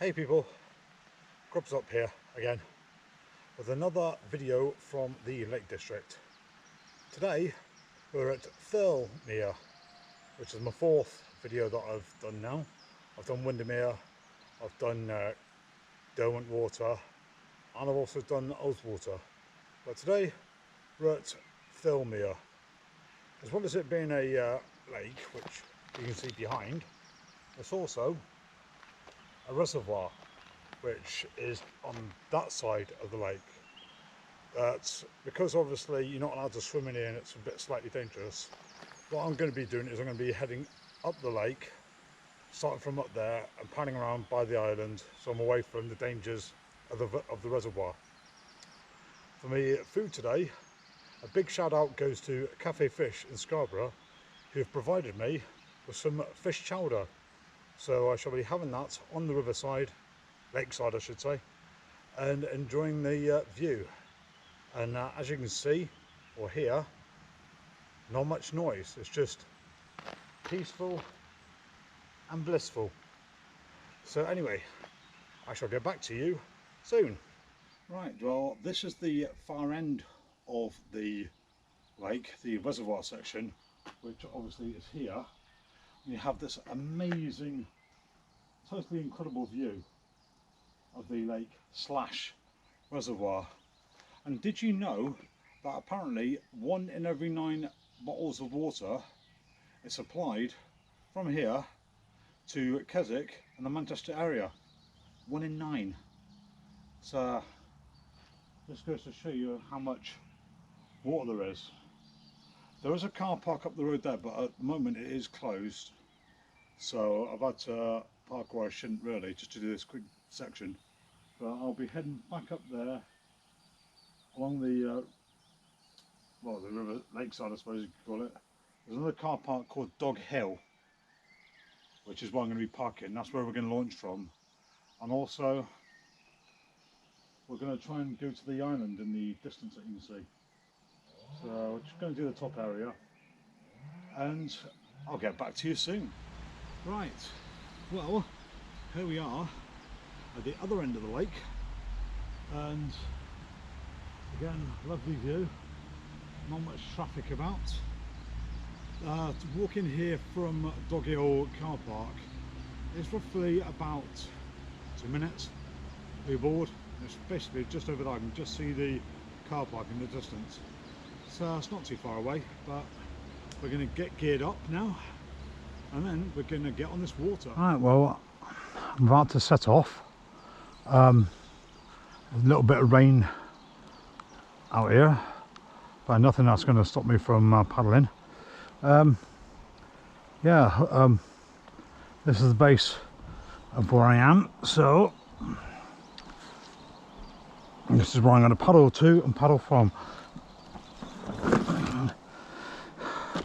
Hey people, GrubS'UP here again with another video from the Lake District. Today we're at Thirlmere, which is my fourth video that I've done now. I've done Windermere, I've done Derwent Water, and I've also done Ullswater. But today we're at Thirlmere. As well as it being a lake, which you can see behind, it's also a reservoir which is on that side of the lake. That's because obviously you're not allowed to swim in here and it's a bit slightly dangerous. What I'm going to be doing is I'm going to be heading up the lake, starting from up there and panning around by the island, so I'm away from the dangers of the reservoir. For me, food today, a big shout out goes to Cafe Fish in Scarborough, who have provided me with some fish chowder. So I shall be having that on the riverside, lakeside I should say, and enjoying the view. And as you can see or hear, not much noise, it's just peaceful and blissful. So anyway, I shall get back to you soon. Right, well, this is the far end of the lake, the reservoir section, which obviously is here. You have this amazing, totally incredible view of the lake slash reservoir. And did you know that apparently 1 in every 9 bottles of water is supplied from here to Keswick and the Manchester area? 1 in 9. So this goes to show you how much water there is. There is a car park up the road there, but at the moment it is closed. So I've had to park where I shouldn't really, just to do this quick section. But I'll be heading back up there along the, well, the river, lakeside I suppose you could call it. There's another car park called Dog Hill, which is where I'm going to be parking. That's where we're going to launch from. And also, we're going to try and go to the island in the distance that you can see. So we're just going to do the top area and I'll get back to you soon. Right, well, here we are at the other end of the lake, and again, lovely view, not much traffic about. To walk in here from Dog Hill car park is roughly about 2 minutes. We're bored. It's basically just over there. I can just see the car park in the distance. So it's not too far away, but we're going to get geared up now and then we're going to get on this water. Right, well, I'm about to set off. A little bit of rain out here, but nothing that's going to stop me from paddling. This is the base of where I am, so this is where I'm going to paddle to and paddle from.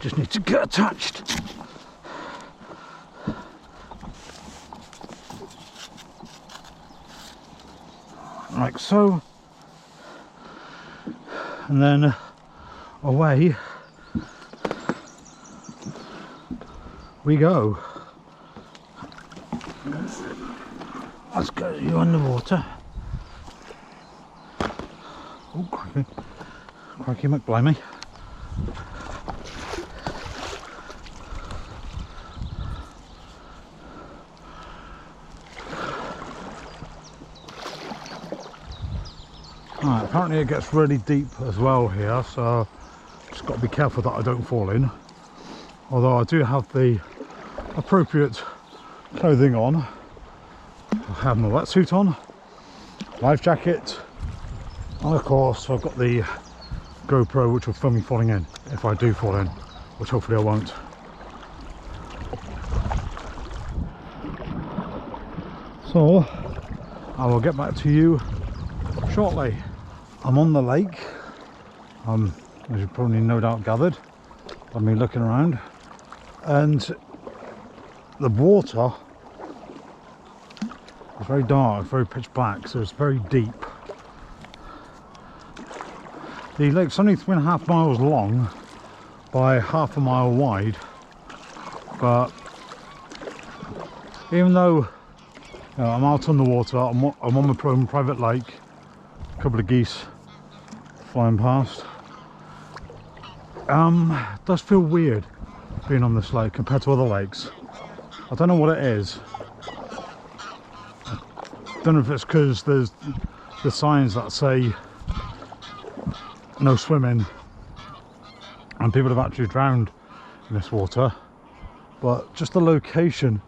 Just need to get attached. Like so. And then away we go. Let's go you underwater. Oh, crikey McBlimey. Right, apparently it gets really deep as well here, so just got to be careful that I don't fall in. Although I do have the appropriate clothing on. I have my wetsuit on, life jacket, and of course I've got the GoPro which will film me falling in, if I do fall in, which hopefully I won't. So I will get back to you shortly. I'm on the lake, as you probably no doubt gathered by me looking around, and the water is very dark, very pitch black, so it's very deep. The lake's only 3.5 miles long by half a mile wide, but even though I'm out on the water. I'm on my own private lake. A couple of geese flying past. It does feel weird being on this lake compared to other lakes. I don't know what it is. I don't know if it's because there's the signs that say no swimming and people have actually drowned in this water, but just the location,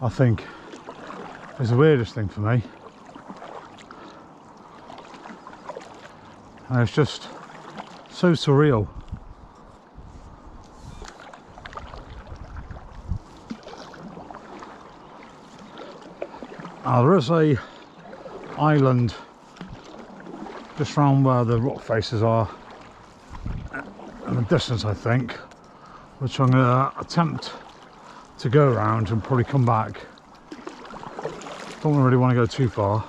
I think, is the weirdest thing for me. And it's just so surreal. Now, there is a island just round where the rock faces are in the distance, I think, which I'm going to attempt to go around and probably come back. Don't really want to go too far.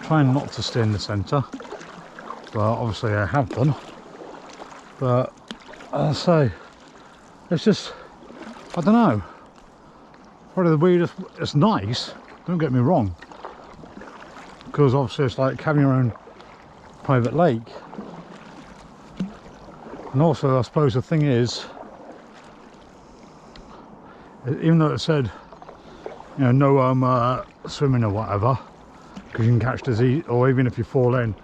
Trying not to stay in the centre, but obviously I have done. But as I say, it's just, I don't know, probably the weirdest. It's nice, don't get me wrong, because obviously it's like having your own private lake. And also, I suppose the thing is, even though it said, you know, no swimming or whatever, because you can catch disease, or even if you fall in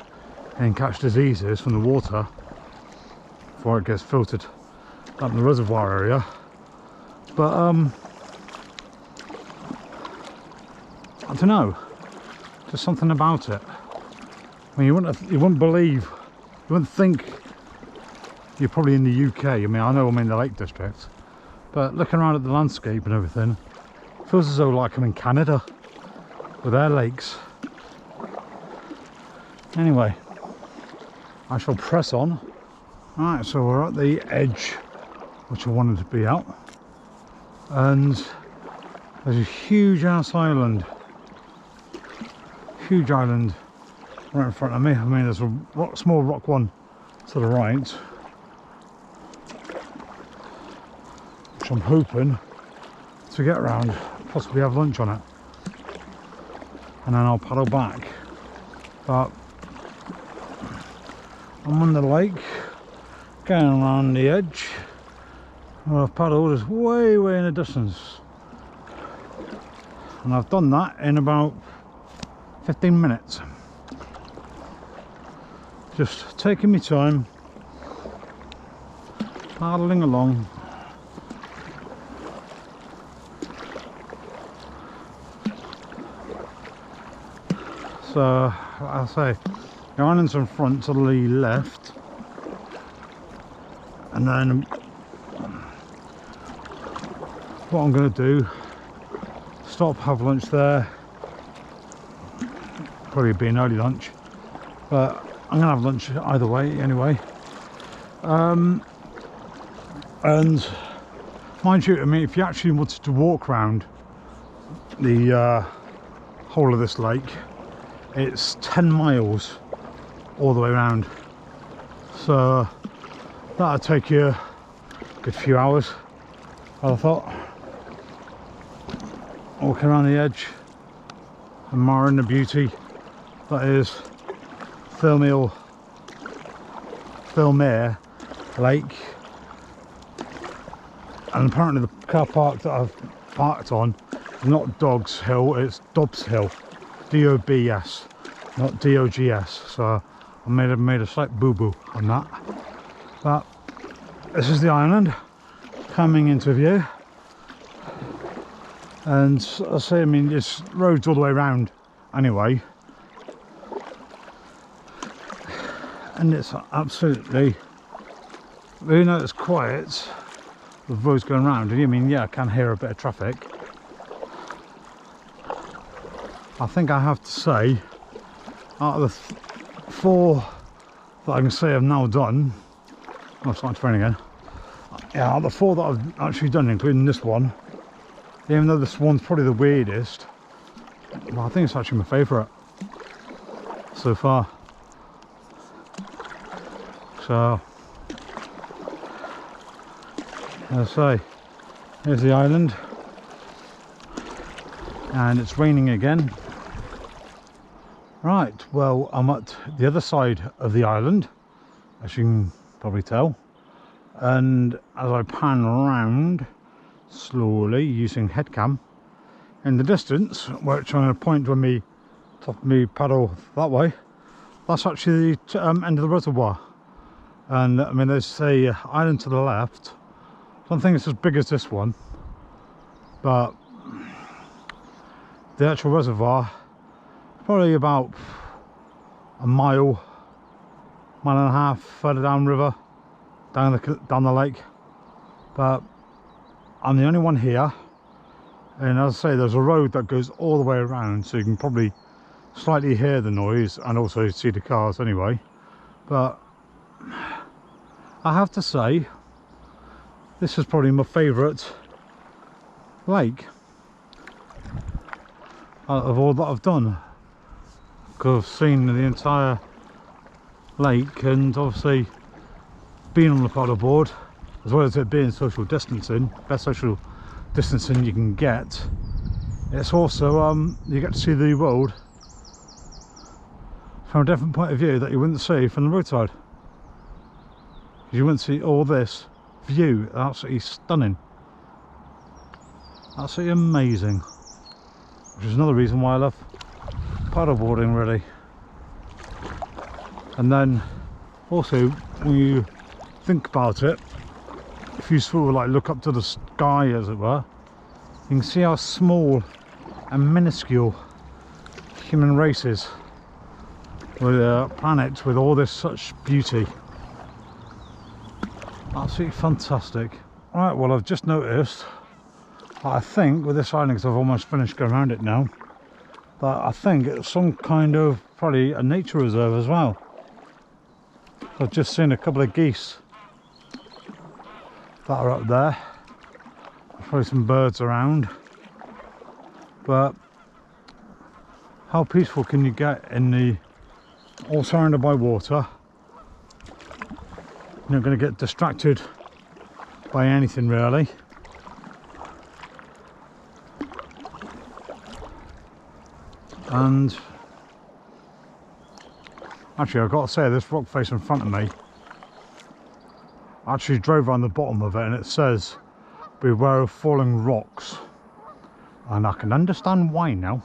and catch diseases from the water before it gets filtered up in the reservoir area. But I don't know, just something about it. I mean, you wouldn't believe, you wouldn't think you're probably in the UK. I mean, I know I'm in the Lake District, but looking around at the landscape and everything, it feels as though like I'm in Canada with their lakes. Anyway, I shall press on. Alright, so we're at the edge, which I wanted to be at, and there's a huge ass island. Huge island right in front of me. I mean, there's a small rock one to the right, which I'm hoping to get around, possibly have lunch on it, and then I'll paddle back. But I'm on the lake, going around the edge, where I've paddled is way in the distance, and I've done that in about 15 minutes. Just taking my time, paddling along. So, I'll say, the island's in front to the left, and then what I'm going to do, stop, have lunch there, probably be an early lunch, but I'm going to have lunch either way anyway. And mind you, I mean, if you actually wanted to walk around the whole of this lake, it's 10 miles all the way around, so that'll take you a good few hours, I thought, walking around the edge, admiring the beauty that is Thirlmere Lake. And apparently the car park that I've parked on is not Dog's Hill, it's Dobbs Hill, D-O-B-S, not D-O-G-S, so I made a slight boo-boo on that. But this is the island coming into view, and I say, I mean, it's roads all the way around anyway, and it's absolutely, even though it's quiet with roads going around, and I mean, yeah, I can hear a bit of traffic. I think I have to say, out of the 4 that I can say I've now done, oh, it's starting to rain again. Yeah, out of the 4 that I've actually done, including this one, even though this one's probably the weirdest, well, I think it's actually my favourite so far. So, as I say, here's the island, and it's raining again. Right, well, I'm at the other side of the island, as you can probably tell, and as I pan around slowly using head cam, in the distance, which I'm going to point with me top of me paddle that way, that's actually the end of the reservoir. And I mean, there's a island to the left. I don't think it's as big as this one, but the actual reservoir probably about a mile and a half further down river, down the lake. But I'm the only one here, and as I say, there's a road that goes all the way around, so you can probably slightly hear the noise and also see the cars anyway. But I have to say, this is probably my favourite lake out of all that I've done, because I've seen the entire lake, and obviously being on the paddleboard, as well as it being social distancing, best social distancing you can get, it's also you get to see the world from a different point of view that you wouldn't see from the roadside. You wouldn't see all this view. Absolutely stunning, absolutely amazing, which is another reason why I love paddleboarding, really. And then also, when you think about it, if you sort of like look up to the sky, as it were, you can see how small and minuscule human race is with a planet with all this such beauty. Absolutely fantastic. Right, well, I've just noticed, I think with this island, because I've almost finished going around it now, that I think it's some kind of probably a nature reserve as well. I've just seen a couple of geese that are up there. There's probably some birds around, but how peaceful can you get in the, all surrounded by water? You're not going to get distracted by anything really. And actually, I've got to say, this rock face in front of me, I actually drove around the bottom of it, and it says beware of falling rocks, and I can understand why now.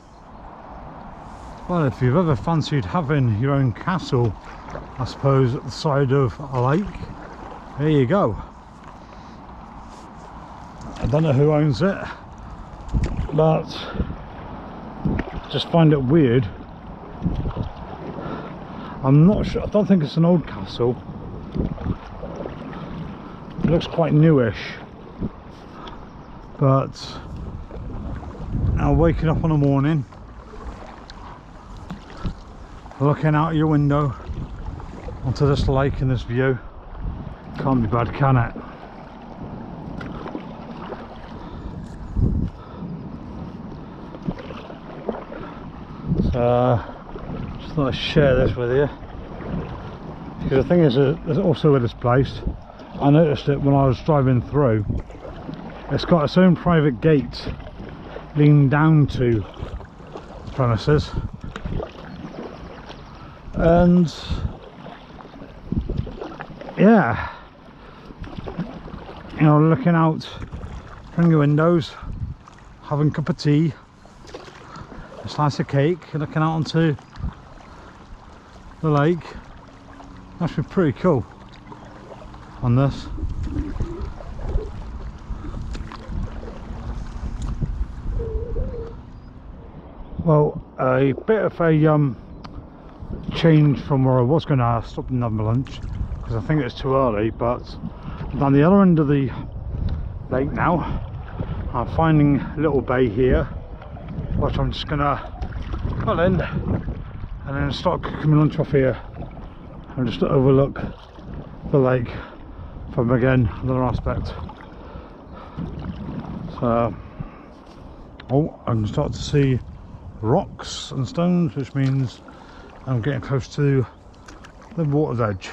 Well, if you've ever fancied having your own castle, I suppose, at the side of a lake, there you go. I don't know who owns it, but just find it weird. I'm not sure, I don't think it's an old castle. It looks quite newish, but now waking up in the morning, looking out your window onto this lake and this view, can't be bad, can it? So just thought I'd share this with you, because the thing is, there's also with this place, I noticed it when I was driving through, it's got its own private gate leading down to the premises, and yeah, you know, looking out from your windows, having a cup of tea, a slice of cake, looking out onto the lake. That's been pretty cool on this. Well, a bit of a change from where I was going to stop and have my lunch, because I think it's too early, but down the other end of the lake now, I'm finding a little bay here, which I'm just going to pull in and then start cooking my lunch off here, and just to overlook the lake from, again, another aspect. So, oh, I can start to see rocks and stones, which means I'm getting close to the water's edge.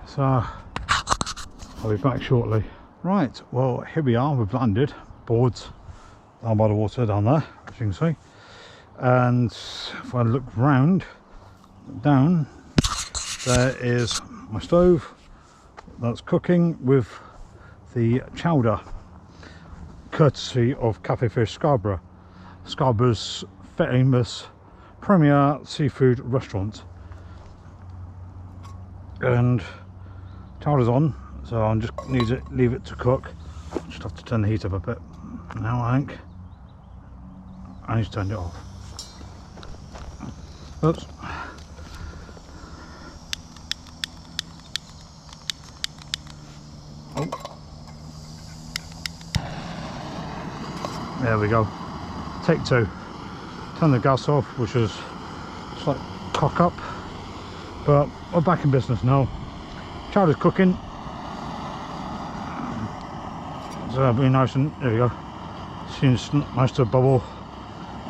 So I'll be back shortly. Right, well, here we are, we've landed, boards down by the water down there, as you can see. And if I look round, down, there is my stove that's cooking with the chowder, courtesy of Cafe Fish Scarborough, Scarborough's famous premier seafood restaurant. And chowder's on, so I just need to leave it to cook. Just have to turn the heat up a bit. Now I think I need to turn it off. Oops. Oh. There we go. Take two. Turn the gas off, which is slight cock up, but we're back in business now. Chowder's cooking, so that'll be nice, and there we go. Seems nice to bubble.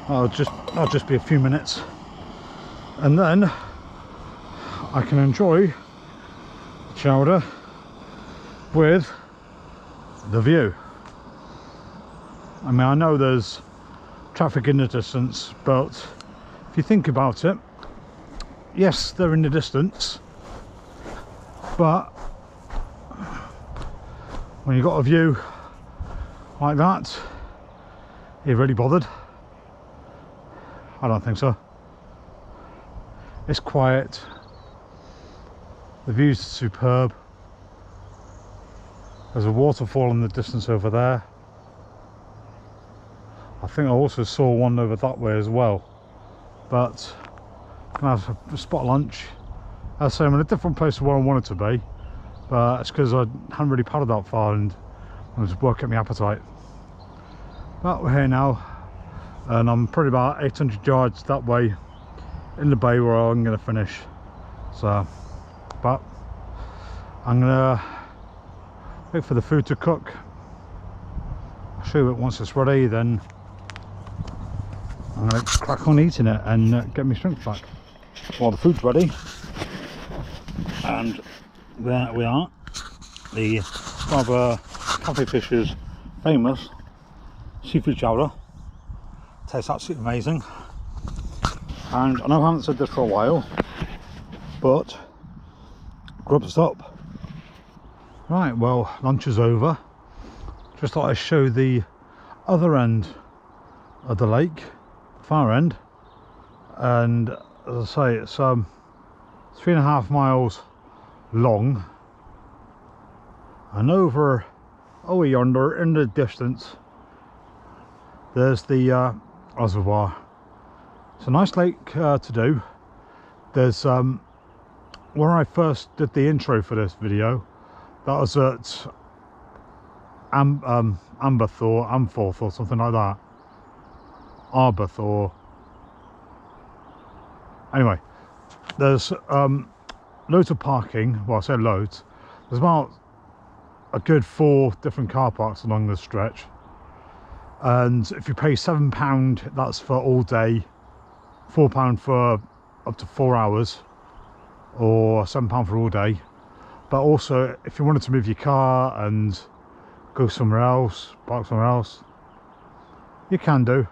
That'll just be a few minutes, and then I can enjoy the chowder with the view. I mean, I know there's traffic in the distance, but if you think about it, yes, they're in the distance, but when you've got a view like that, you're really bothered? I don't think so. It's quiet, the view's superb. There's a waterfall in the distance over there. I think I also saw one over that way as well, but I'm gonna have a spot lunch. As I say, I'm in a different place to where I wanted to be, but it's because I hadn't really paddled that far and I was working my appetite. But we're here now, and I'm probably about 800 yards that way in the bay where I'm going to finish. So, but I'm going to wait for the food to cook. I'll show you it once it's ready, then I'm going to crack on eating it and get my strength back while the food's ready. And there we are, the Scarborough Cafe Fish's famous seafood chowder. Tastes absolutely amazing. And I know I haven't said this for a while, but GrubS'UP. Right, well, lunch is over. Just thought I'd show the other end of the lake, far end, and as I say, it's 3.5 miles long, and over yonder in the distance there's the reservoir. It's a nice lake to do. There's where I first did the intro for this video, that was at Amberthorpe or something like that, Arborthorpe. Anyway, there's loads of parking. Well, I say loads, there's about a good 4 different car parks along this stretch, and if you pay £7, that's for all day, £4 for up to 4 hours, or £7 for all day. But also, if you wanted to move your car and go somewhere else, park somewhere else, you can do,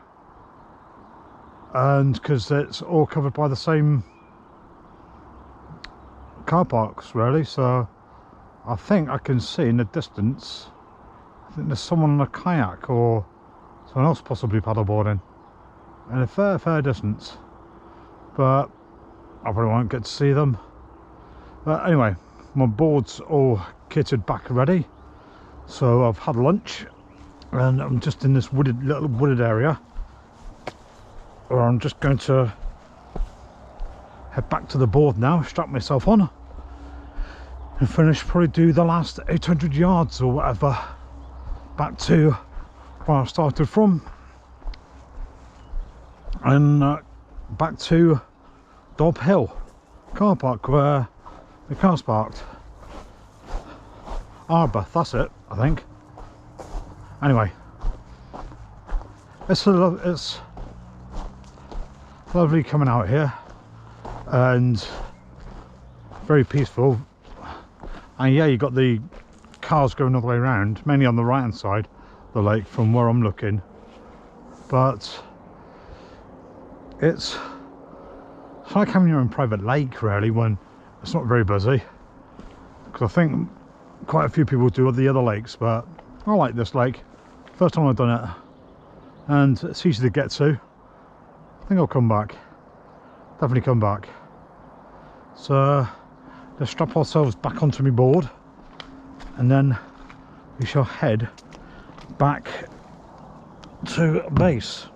and because it's all covered by the same car parks really. So I think I can see in the distance, I think there's someone on a kayak or someone else possibly paddleboarding in a fair distance, but I probably won't get to see them. But anyway, my board's all kitted back ready, so I've had lunch and I'm just in this little wooded area where I'm just going to head back to the board now, strap myself on and finish, probably do the last 800 yards or whatever back to where I started from, and back to Dob Hill car park where the car's parked. Arbor, that's it, I think. Anyway, it's lovely coming out here, and very peaceful. And yeah, you got the cars going all the way around, mainly on the right hand side of the lake from where I'm looking, but it's like having your own private lake really when it's not very busy, because I think quite a few people do the other lakes, but I like this lake. First time I've done it, and it's easy to get to. I think I'll come back, definitely come back. So let's strap ourselves back onto my board, and then we shall head back to base.